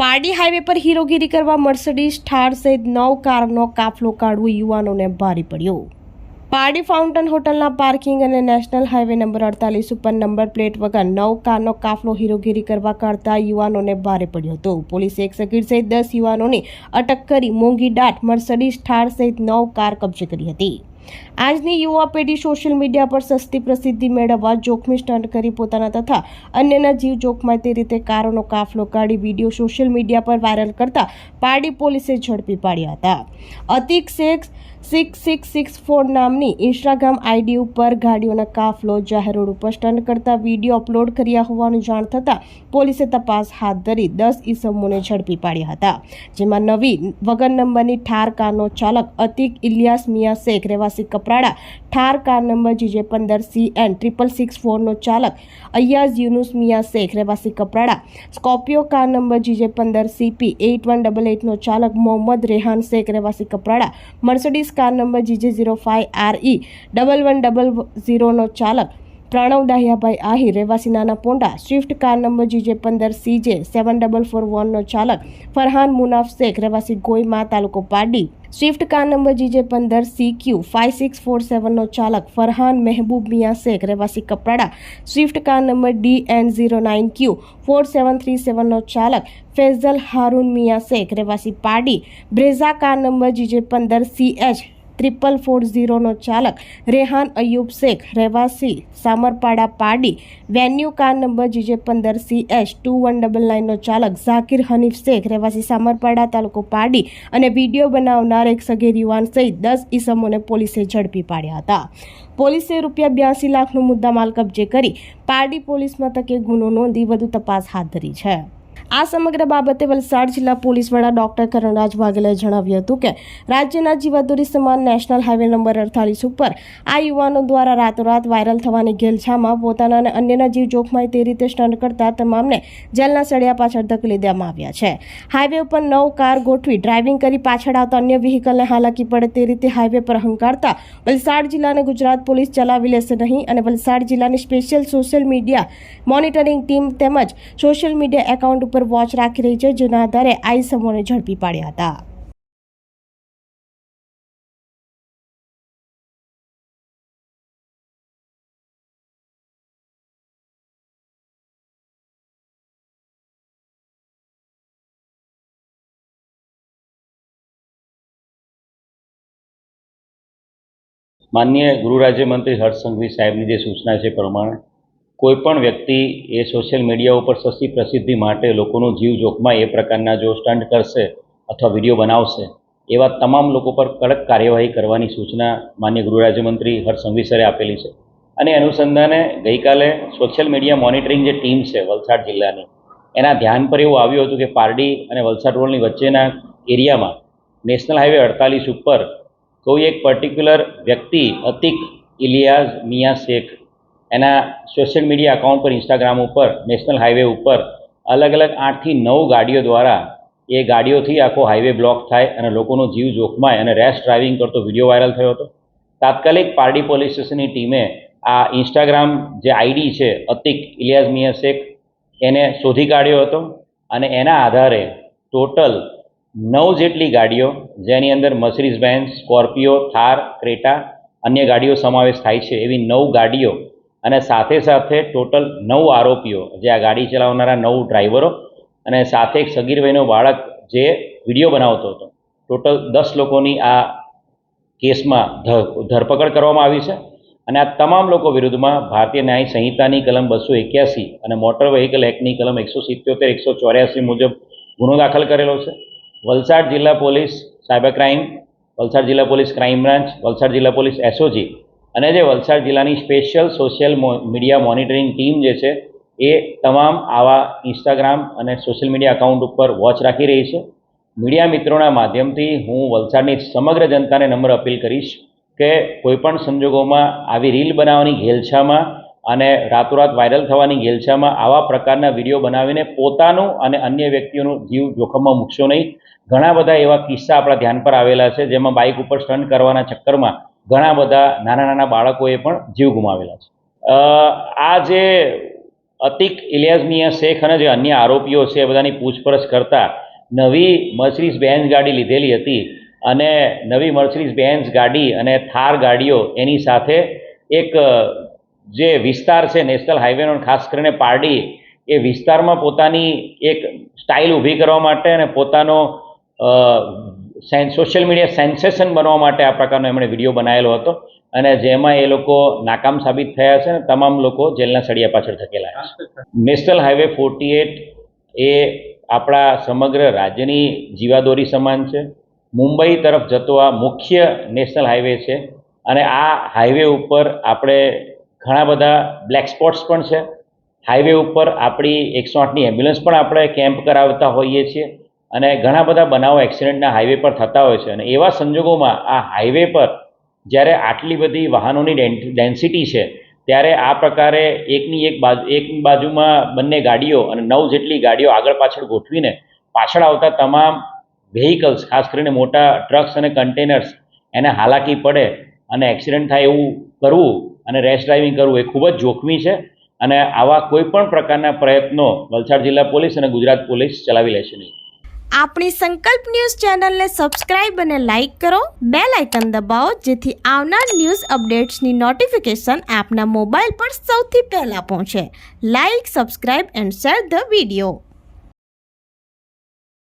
Pardi highway પર હીરોગીરી કરવા Mercedes Thar સહિત 9 કારનો કાફલો કાઢવો યુવાનોને ભારે પડ્યો। પારડી ફાઉન્ટેન હોટલના પાર્કિંગ અને નેશનલ હાઈવે નંબર 48 ઉપર નંબર પ્લેટ વગર 9 કારનો કાફલો હીરોગીરી કરવા કાઢતા યુવાનોને ભારે પડ્યો હતો। પોલીસે એક સગીર સહિત 10 યુવાનોની અટક કરી મોંઘી દાટ મર્સિડીઝ થાર સહિત 9 કાર કબજે કરી હતી। આજની યુવા પેઢી સોશિયલ મીડિયા પર સસ્તી પ્રસિદ્ધિ મેળવવા જોખમી સ્ટન્ટ કરી પોતાના તથા અન્યના જીવ જોખમાય તે રીતે કારોનો કાફલો કાઢી વિડીયો સોશિયલ મીડિયા પર વાયરલ કરતા પારડી પોલીસે ઝડપી પાડ્યા હતા। અતિક શેખ 6664 નામની ઇન્સ્ટાગ્રામ આઈડી ઉપર ગાડીઓના કાફલો જાહેર રોડ ઉપર સ્ટન્ટ કરતા વિડીયો અપલોડ કર્યા હોવાનું જાણ થતાં પોલીસે તપાસ હાથ ધરી 10 ઈસમોને ઝડપી પાડ્યા હતા, જેમાં નવી વગર નંબરની ઠાર કારનો ચાલક અતિક ઇલિયાસ મિયા શેખ રહેવાસી કપરાડા, ઠાર કાર નંબર GJ15 CN 6664 નો ચાલક અયાઝ યુનુસ મિયા શેખ રહેવાસી Kaprada, Scorpio car number GJ15 CP 8188 નો ચાલક મોહમ્મદ રેહાન શેખ રહેવાસી Kaprada, Mercedes car number GJ05 RE 1100 નો ચાલક પ્રણવ ડાહિયાભાઈ આહિર રહેવાસી Nana Ponda, Swift car number GJ15 CJ 7441 નો ચાલક ફરહાન મુનાફ શેખ રહેવાસી ગોઈમા તાલુકો Pardi, Swift car number GJ15 CQ 5647 નો ચાલક ફરહાન મહેબૂબ મિયા શેખ રહેવાસી Kaprada, Swift car number DN09Q 4737 નો ચાલક ફૈઝલ હારૂન મિયા શેખ રહેવાસી Pardi, Brezza car number GJ15 CH 3440 નો ચાલક રેહાન અયુબ શેખ રહેવાસી Samarpada Pardi, venue car number GJ15 CH 2199 નો ચાલક ઝાકિર હનીફ શેખ રહેવાસી સામરપાડા તાલુકો પારડી અને વિડીયો બનાવનાર એક સગીર યુવાન સહિત 10 ઈસમોને પોલીસે ઝડપી પાડ્યા હતા। પોલીસે ₹82 લાખનો મુદ્દામાલ કબજે કરી પારડી પોલીસ મથકે ગુનો નોંધી વધુ તપાસ હાથ ધરી છે। આ સમગ્ર બાબતે વલસાડ જિલ્લા પોલીસ વડા ડોક્ટર કરણરાજ વાઘેલાએ જણાવ્યું હતું કે રાજ્યના જીવાદોરી સમાન નેશનલ હાઈવે નંબર 48 ઉપર આ યુવાનો દ્વારા રાતોરાત વાયરલ થવાની ઘેલછામાં પોતાના અને અન્યના જીવ જોખમાય તે રીતે સ્ટન્ટ કરતા તમામને જેલના સળિયા પાછળ ધકેલી દેવામાં આવ્યા છે। હાઈવે ઉપર 9 કાર ગોઠવી ડ્રાઇવિંગ કરી પાછળ આવતા અન્ય વ્હીકલને હાલાકી પડે તે રીતે હાઈવે પર હંકારતા વલસાડ જિલ્લાને ગુજરાત પોલીસ ચલાવી લેશે નહીં અને વલસાડ જિલ્લાની special social media monitoring team તેમજ સોશિયલ મીડિયા એકાઉન્ટ ઉપર વોચ રાખી રહી છે, જેના આધારે આ ઈસમોને ઝડપી પાડ્યા હતા। માનનીય ગૃહ રાજ્યમંત્રી હર્ષ સંઘવી સાહેબની જે સૂચના છે પ્રમાણે કોઈપણ વ્યક્તિ એ સોશિયલ મીડિયા ઉપર સસ્તી પ્રસિદ્ધિ માટે લોકોનો જીવ જોખમાય એ પ્રકારના જો સ્ટન્ટ કરશે અથવા વિડીયો બનાવશે એવા તમામ લોકો પર કડક કાર્યવાહી કરવાની સૂચના માનનીય ગૃહ રાજ્યમંત્રી હર્ષ સંઘવી સરે આપેલી છે। અને અનુસંધાને ગઈકાલે સોશિયલ મીડિયા મોનિટરિંગ જે ટીમ છે વલસાડ જિલ્લાની એના ધ્યાન પર એવું આવ્યું હતું કે પારડી અને વલસાડ રોડની વચ્ચેના એરિયામાં નેશનલ હાઈવે 48 ઉપર કોઈ એક પર્ટિક્યુલર વ્યક્તિ અતિક ઇલિયાઝ મિયા શેખ એના સોશિયલ મીડિયા અકાઉન્ટ પર ઇન્સ્ટાગ્રામ ઉપર નેશનલ હાઈવે ઉપર અલગ અલગ 8 થી 9 ગાડીઓ દ્વારા એ ગાડીઓથી આખો હાઈવે બ્લોક થાય અને લોકોનો જીવ જોખમાય અને રેશ ડ્રાઇવિંગ કરતો વિડીયો વાયરલ થયો હતો। તાત્કાલિક પારડી પોલીસ સ્ટેશનની ટીમે આ ઇન્સ્ટાગ્રામ જે આઈડી છે અતિક ઇલિયાઝ મિયા શેખ એને શોધી કાઢ્યો હતો અને એના આધારે ટોટલ 9 જેટલી ગાડીઓ જેની અંદર Mercedes Benz, Scorpio, Thar, Creta અન્ય ગાડીઓ સમાવેશ થાય છે એવી 9 ગાડીઓ અને સાથે સાથે ટોટલ 9 આરોપીઓ જે આ ગાડી ચલાવનારા 9 ડ્રાઈવરો અને સાથે એક સગીર વયનો બાળક જે વિડીયો બનાવતો હતો, ટોટલ 10 લોકોની આ કેસમાં ધરપકડ કરવામાં આવી છે અને આ તમામ લોકો વિરુદ્ધમાં ભારતીય ન્યાય સંહિતાની કલમ 281 અને મોટર વ્હીકલ એક્ટની કલમ 177, 184 મુજબ ગુનો દાખલ કરેલો છે। વલસાડ જિલ્લા પોલીસ સાયબર ક્રાઇમ, વલસાડ જિલ્લા પોલીસ ક્રાઇમ બ્રાન્ચ, વલસાડ જિલ્લા પોલીસ SOG અને જે વલસાડ જિલ્લાની special social media monitoring team જે છે એ તમામ આવા ઇન્સ્ટાગ્રામ અને સોશિયલ મીડિયા અકાઉન્ટ ઉપર વોચ રાખી રહી છે। મીડિયા મિત્રોના માધ્યમથી હું વલસાડની સમગ્ર જનતાને નમ્ર અપીલ કરીશ કે કોઈપણ સંજોગોમાં આવી રીલ બનાવવાની ઘેલછામાં અને રાતોરાત વાયરલ થવાની ઘેલછામાં આવા પ્રકારના વિડીયો બનાવીને પોતાનું અને અન્ય વ્યક્તિઓનું જીવ જોખમમાં મૂકશો નહીં। ઘણા બધા એવા કિસ્સા આપણા ધ્યાન પર આવેલા છે જેમાં બાઇક ઉપર સ્ટન્ટ કરવાના ચક્કરમાં ઘણા બધા નાના નાના બાળકોએ પણ જીવ ગુમાવેલા છે। આ જે અતિક ઇલિયાઝમિયા શેખ અને જે અન્ય આરોપીઓ છે એ બધાની પૂછપરછ કરતા નવી મર્સિડીઝ બેન્ઝ ગાડી લીધેલી હતી અને નવી મર્સિડીઝ બેન્ઝ ગાડી અને થાર ગાડીઓ એની સાથે એક જે વિસ્તાર છે નેશનલ હાઈવેનો ખાસ કરીને પારડી એ વિસ્તારમાં પોતાની એક સ્ટાઇલ ઊભી કરવા માટે અને પોતાનો સોશિયલ મીડિયા સેન્સેશન બનવા માટે આ પ્રકારનો એમણે વિડીયો બનાવેલો હતો અને જેમાં એ લોકો નાકામ સાબિત થયા છે અને તમામ લોકો જેલના સળિયા પાછળ ધકેલાયા છે. નેશનલ હાઈવે 48 એ આપણા સમગ્ર રાજ્યની જીવાદોરી સમાન છે. મુંબઈ તરફ જતો આ મુખ્ય નેશનલ હાઈવે છે અને આ હાઈવે ઉપર આપણે ઘણા બધા બ્લેક સ્પોટ્સ પણ છે. હાઈવે ઉપર આપણી 108ની એમ્બ્યુલન્સ પણ આપણે કેમ્પ કરાવતા હોઈએ છીએ અને ઘણા બધા બનાવો એક્સિડન્ટના હાઈવે પર થતા હોય છે અને એવા સંજોગોમાં આ હાઈવે પર જ્યારે આટલી બધી વાહનોની ડેન્સિટી છે ત્યારે આ પ્રકારે એકની બાજુમાં બંને ગાડીઓ અને 9 જેટલી ગાડીઓ આગળ પાછળ ગોઠવીને પાછળ આવતા તમામ વ્હીકલ્સ ખાસ કરીને મોટા ટ્રક્સ અને કન્ટેનર્સ એને હાલાકી પડે અને એક્સિડન્ટ થાય એવું કરવું અને રેશ ડ્રાઇવિંગ કરવું એ ખૂબ જ જોખમી છે અને આવા કોઈ પણ પ્રકારના પ્રયત્નો વલસાડ જિલ્લા પોલીસ અને ગુજરાત પોલીસ ચલાવી લેશે નહીં. આપણી સંકલ્પ ન્યૂઝ ચેનલને સબસ્ક્રાઇબ અને લાઇક કરો, બેલ આઇકન દબાવો જેથી આવનાર ન્યૂઝ અપડેટ્સની નોટિફિકેશન આપના મોબાઈલ પર સૌથી પહેલા પહોંચે. Like, subscribe and share the video.